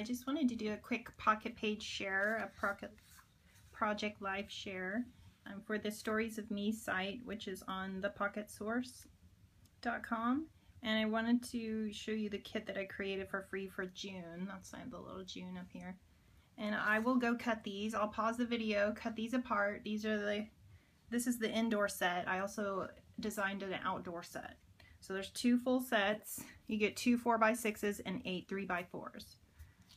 I just wanted to do a quick pocket page share, a project live share for the Stories of Me site, which is on thepocketsource.com. And I wanted to show you the kit that I created for free for June. That's the little June up here. And I will go cut these. I'll pause the video, cut these apart. This is the indoor set. I also designed an outdoor set. So there's 2 full sets. You get 2 4x6s and 8 3x4s.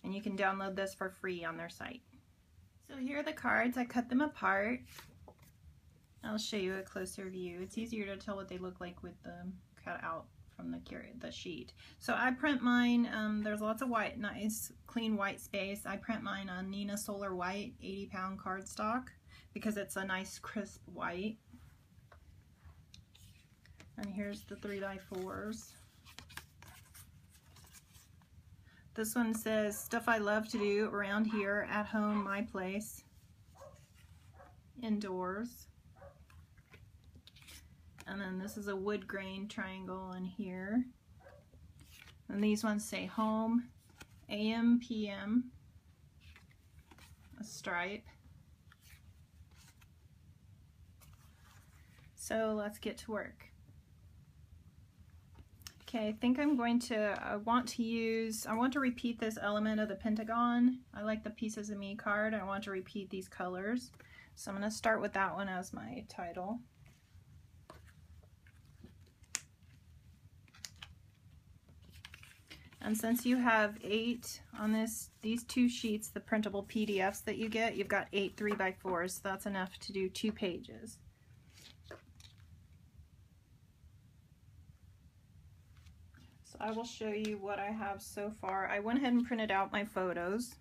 And you can download this for free on their site. So here are the cards. I cut them apart. I'll show you a closer view. It's easier to tell what they look like with them cut out from the sheet. So I print mine, there's lots of white, nice clean white space. I print mine on Nina Solar White 80-pound cardstock because it's a nice crisp white. And here's the 3x4s. This one says, stuff I love to do around here, at home, my place, indoors. And then this is a wood grain triangle in here. And these ones say home, AM, PM, a stripe. So let's get to work. Okay, I think I'm going to, I want to repeat this element of the pentagon. I like the Pieces of Me card. I want to repeat these colors. So I'm going to start with that one as my title. And since you have 8 on these 2 sheets, the printable PDFs that you get, you've got 8 3x4s. So that's enough to do 2 pages. So I will show you what I have so far. I went ahead and printed out my photos.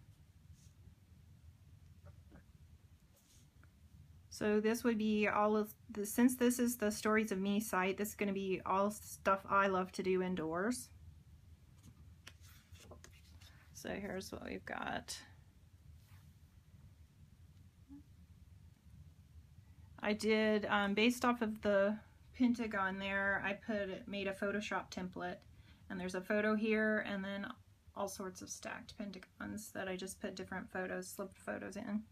So this would be all of the, since this is the Stories of Me site, this is going to be all stuff I love to do indoors. So here's what we've got. I did, based off of the pentagon there, I made a Photoshop template. And there's a photo here, and then all sorts of stacked pentagons that I just put different photos, slipped photos in.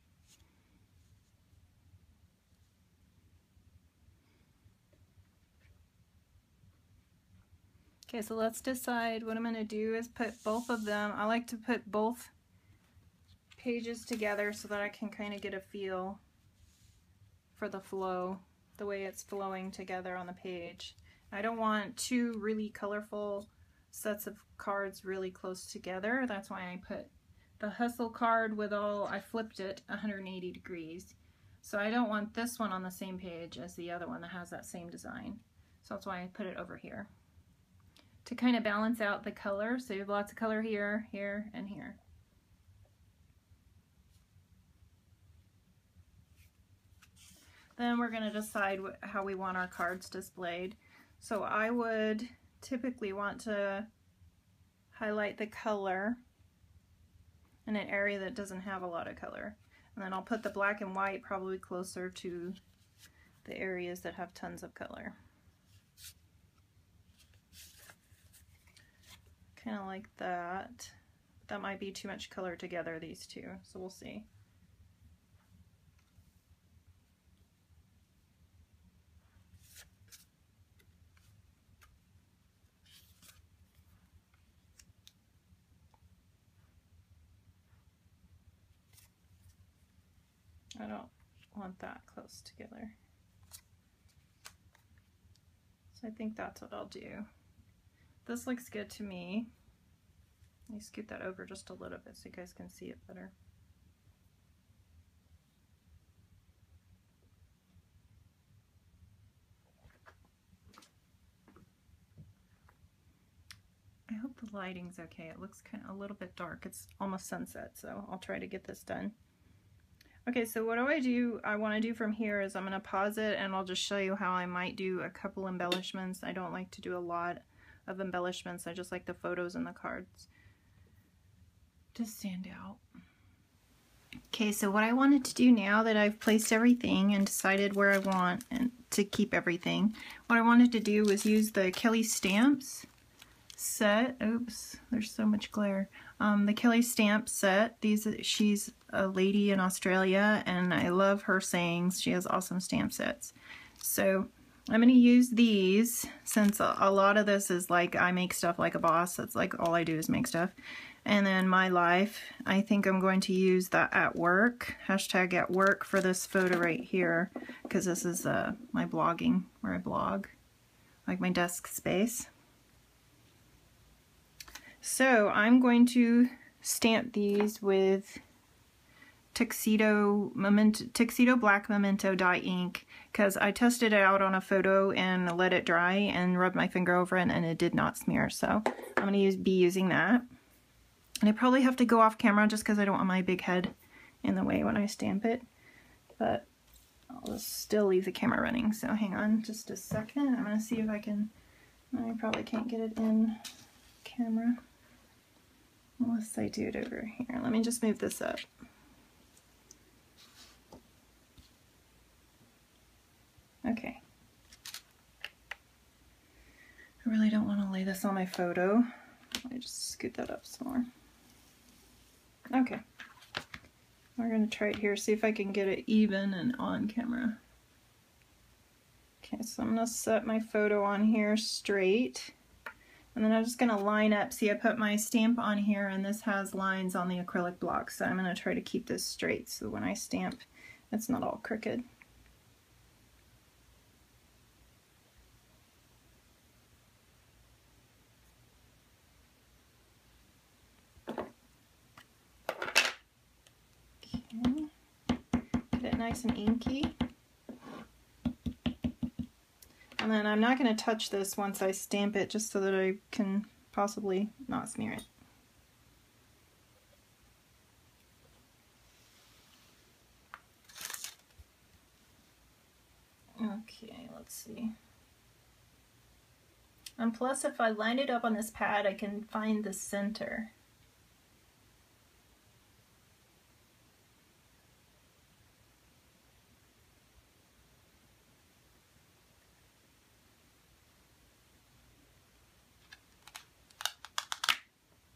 Okay, so let's decide what I'm going to do is put both of them. I like to put both pages together so that I can kind of get a feel for the flow, the way it's flowing together on the page. I don't want 2 really colorful sets of cards really close together. That's why I put the Hustle card with I flipped it 180 degrees. So I don't want this one on the same page as the other one that has that same design. So that's why I put it over here. To kind of balance out the color, so you have lots of color here, here, and here. Then we're going to decide how we want our cards displayed. So I would typically want to highlight the color in an area that doesn't have a lot of color. And then I'll put the black and white probably closer to the areas that have tons of color. Kind of like that. That might be too much color together, these 2, so we'll see. I don't want that close together. So I think that's what I'll do. This looks good to me. Let me scoot that over just a little bit so you guys can see it better. I hope the lighting's okay. It looks kind of a little bit dark. It's almost sunset, so I'll try to get this done. Okay, so what I want to do from here is I'm going to pause it and I'll just show you how I might do a couple embellishments. I don't like to do a lot of embellishments. I just like the photos and the cards to stand out. Okay, so what I wanted to do now that I've placed everything and decided where I want and to keep everything, what I wanted to do was use the Kelly Stamps set. Oops, there's so much glare. The Kelly stamp set. She's a lady in Australia, and I love her sayings. She has awesome stamp sets. So I'm going to use these, since a lot of this is like I make stuff like a boss. That's like all I do is make stuff. And then my life, I think I'm going to use that at work, hashtag at work, for this photo right here, because this is my blogging, where I blog, like my desk space. So I'm going to stamp these with Tuxedo Black Memento dye ink, because I tested it out on a photo and let it dry and rubbed my finger over it, and it did not smear. So I'm going to be using that. And I probably have to go off camera just because I don't want my big head in the way when I stamp it. But I'll still leave the camera running. So hang on just a second. I'm going to see if I can... I probably can't get it in camera unless I do it over here. Let me just move this up. Okay. I really don't want to lay this on my photo. Let me just scoot that up some more. Okay. We're going to try it here, see if I can get it even and on camera. Okay, so I'm going to set my photo on here straight. And then I'm just going to line up. See, I put my stamp on here, and this has lines on the acrylic block. So I'm going to try to keep this straight so when I stamp, it's not all crooked. Get it nice and inky. And then I'm not going to touch this once I stamp it, just so that I can possibly not smear it. Okay, let's see. And plus, if I line it up on this pad, I can find the center.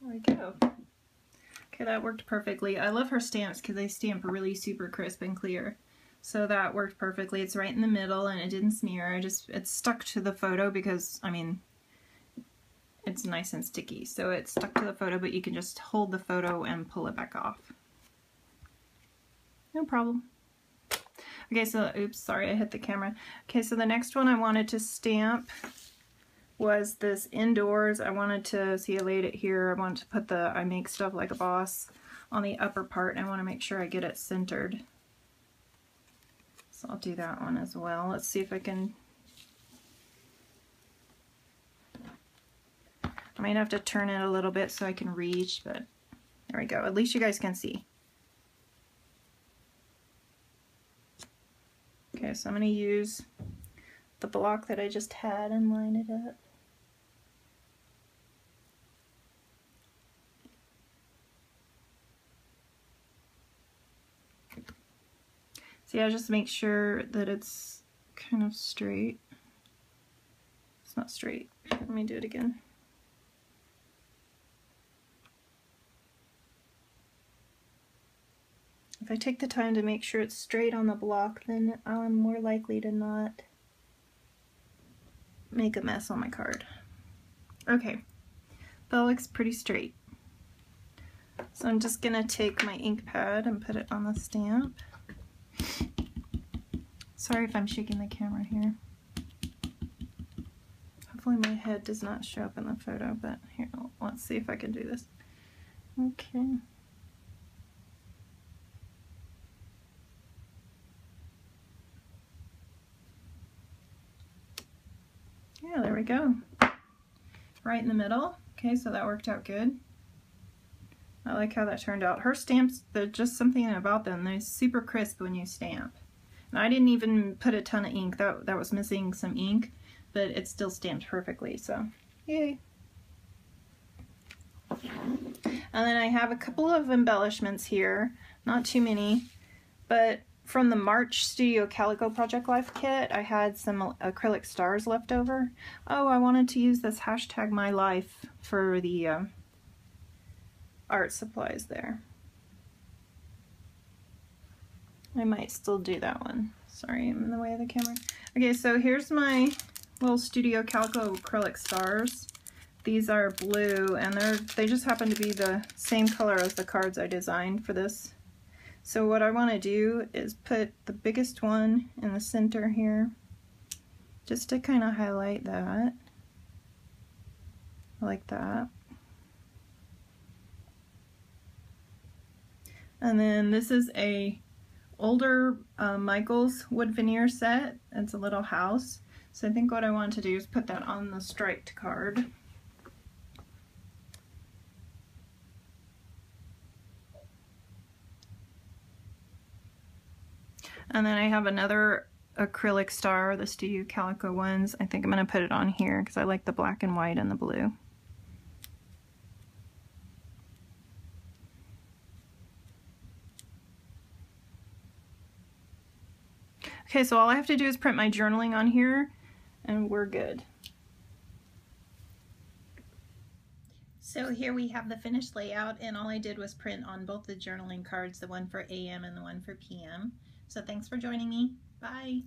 There we go. Okay, that worked perfectly. I love her stamps because they stamp really super crisp and clear. So that worked perfectly. It's right in the middle and it didn't smear. It's stuck to the photo because, I mean, it's nice and sticky. So it's stuck to the photo, but you can just hold the photo and pull it back off. No problem. Okay, so, oops, sorry, I hit the camera. Okay, so the next one I wanted to stamp was this indoors. I wanted to, see, I laid it here. I wanted to put the I make stuff like a boss on the upper part, and I want to make sure I get it centered. So I'll do that one as well. Let's see if I can. I might have to turn it a little bit so I can reach, but there we go. At least you guys can see. Okay, so I'm going to use the block that I just had and line it up. See, I just make sure that it's kind of straight. It's not straight. Let me do it again. If I take the time to make sure it's straight on the block, then I'm more likely to not make a mess on my card. Okay, that looks pretty straight. So I'm just gonna take my ink pad and put it on the stamp. Sorry if I'm shaking the camera here. Hopefully my head does not show up in the photo, but here, let's see if I can do this. Okay. Yeah, there we go. Right in the middle. Okay, so that worked out good. I like how that turned out. Her stamps, there's just something about them. They're super crisp when you stamp. And I didn't even put a ton of ink. That was missing some ink, but it still stamped perfectly, so yay. And then I have a couple of embellishments here. Not too many, but from the March Studio Calico Project Life kit, I had some acrylic stars left over. Oh, I wanted to use this hashtag my life for the art supplies there. I might still do that one. Sorry, I'm in the way of the camera. Okay, so here's my little Studio Calico acrylic stars. These are blue, and they just happen to be the same color as the cards I designed for this. So what I want to do is put the biggest one in the center here, just to kind of highlight that, like that. And then this is a older Michael's wood veneer set. It's a little house. So I think what I want to do is put that on the striped card. And then I have another acrylic star, the Studio Calico ones. I think I'm going to put it on here because I like the black and white and the blue. Okay, so all I have to do is print my journaling on here and we're good. So here we have the finished layout, and all I did was print on both the journaling cards, the one for AM and the one for PM. So thanks for joining me. Bye.